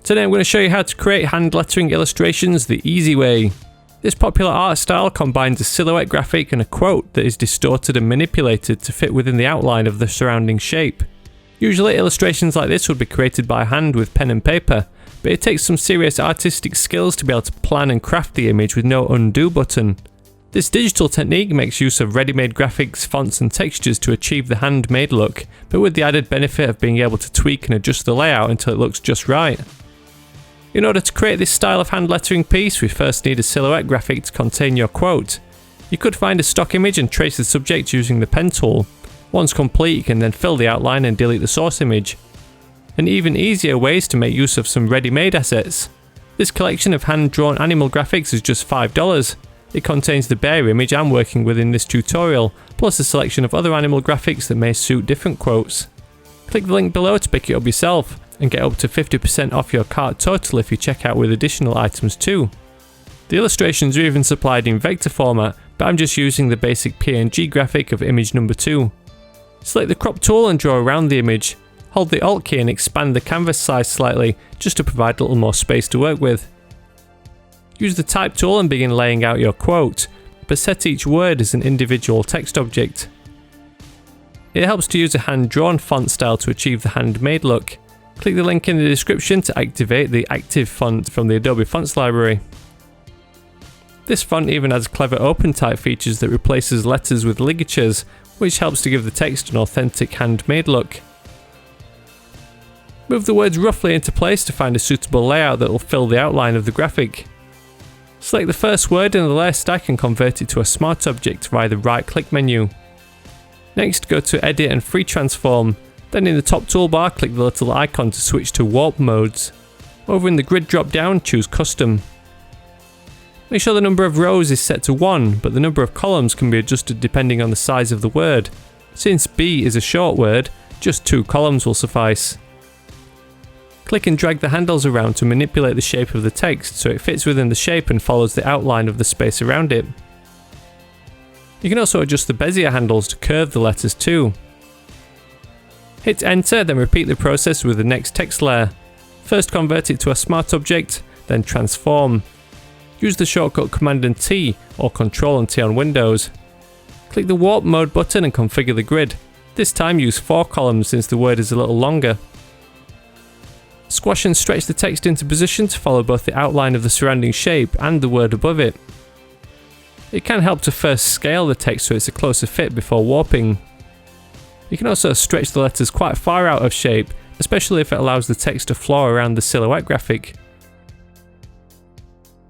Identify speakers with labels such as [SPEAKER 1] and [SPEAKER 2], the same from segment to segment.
[SPEAKER 1] Today I'm going to show you how to create hand lettering illustrations the easy way. This popular art style combines a silhouette graphic and a quote that is distorted and manipulated to fit within the outline of the surrounding shape. Usually illustrations like this would be created by hand with pen and paper, but it takes some serious artistic skills to be able to plan and craft the image with no undo button. This digital technique makes use of ready-made graphics, fonts and textures to achieve the handmade look, but with the added benefit of being able to tweak and adjust the layout until it looks just right. In order to create this style of hand lettering piece, we first need a silhouette graphic to contain your quote. You could find a stock image and trace the subject using the pen tool. Once complete, you can then fill the outline and delete the source image. An even easier way is to make use of some ready-made assets. This collection of hand-drawn animal graphics is just $5. It contains the bear image I'm working with in this tutorial, plus a selection of other animal graphics that may suit different quotes. Click the link below to pick it up yourself, and get up to 50% off your cart total if you check out with additional items too. The illustrations are even supplied in vector format, but I'm just using the basic PNG graphic of image number 2. Select the crop tool and draw around the image. Hold the Alt key and expand the canvas size slightly, just to provide a little more space to work with. Use the type tool and begin laying out your quote, but set each word as an individual text object. It helps to use a hand-drawn font style to achieve the handmade look. Click the link in the description to activate the Active font from the Adobe Fonts library. This font even has clever open type features that replaces letters with ligatures, which helps to give the text an authentic handmade look. Move the words roughly into place to find a suitable layout that will fill the outline of the graphic. Select the first word in the layer stack and convert it to a smart object via the right click menu. Next, go to Edit and Free Transform. Then in the top toolbar, click the little icon to switch to warp modes. Over in the grid drop down, choose Custom. Make sure the number of rows is set to 1, but the number of columns can be adjusted depending on the size of the word. Since B is a short word, just 2 columns will suffice. Click and drag the handles around to manipulate the shape of the text so it fits within the shape and follows the outline of the space around it. You can also adjust the Bezier handles to curve the letters too. Hit enter, then repeat the process with the next text layer. First convert it to a smart object, then transform. Use the shortcut Command and T or Control and T on Windows. Click the warp mode button and configure the grid. This time use 4 columns since the word is a little longer. Squash and stretch the text into position to follow both the outline of the surrounding shape and the word above it. It can help to first scale the text so it's a closer fit before warping. You can also stretch the letters quite far out of shape, especially if it allows the text to flow around the silhouette graphic.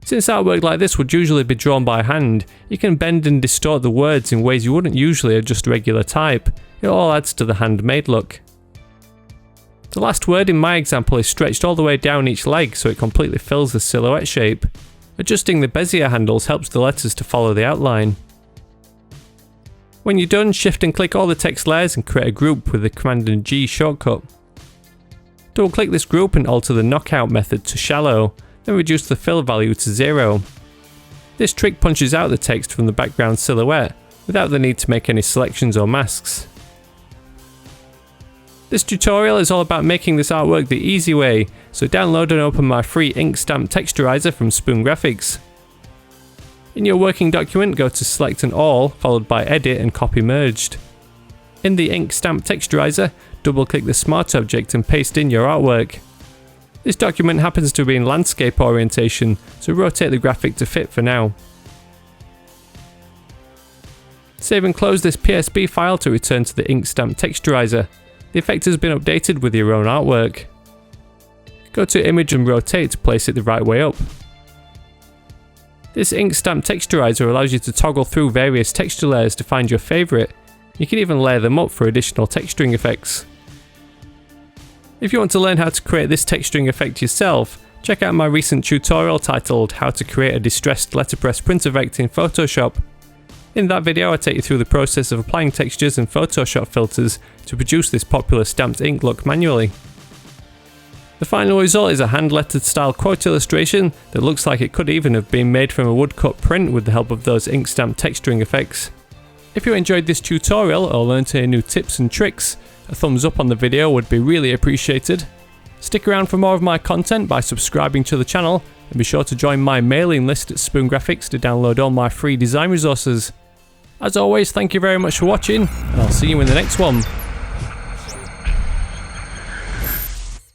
[SPEAKER 1] Since artwork like this would usually be drawn by hand, you can bend and distort the words in ways you wouldn't usually adjust regular type. It all adds to the handmade look. The last word in my example is stretched all the way down each leg so it completely fills the silhouette shape. Adjusting the Bezier handles helps the letters to follow the outline. When you're done, shift and click all the text layers and create a group with the Command and G shortcut. Double click this group and alter the knockout method to shallow, then reduce the fill value to 0. This trick punches out the text from the background silhouette without the need to make any selections or masks. This tutorial is all about making this artwork the easy way, so download and open my free ink Stamp Texturizer from Spoon Graphics. In your working document, go to Select and All, followed by Edit and Copy Merged. In the ink Stamp Texturizer, double click the smart object and paste in your artwork. This document happens to be in landscape orientation, so rotate the graphic to fit for now. Save and close this PSB file to return to the ink Stamp Texturizer. The effect has been updated with your own artwork. Go to Image and rotate to place it the right way up. This ink Stamp Texturizer allows you to toggle through various texture layers to find your favourite. You can even layer them up for additional texturing effects. If you want to learn how to create this texturing effect yourself, check out my recent tutorial titled How to Create a Distressed Letterpress Print Effect in Photoshop. In that video I take you through the process of applying textures and Photoshop filters to produce this popular stamped ink look manually. The final result is a hand-lettered style quote illustration that looks like it could even have been made from a woodcut print with the help of those ink stamp texturing effects. If you enjoyed this tutorial or learned any new tips and tricks, a thumbs up on the video would be really appreciated. Stick around for more of my content by subscribing to the channel, and be sure to join my mailing list at Spoon Graphics to download all my free design resources. As always, thank you very much for watching, and I'll see you in the next one.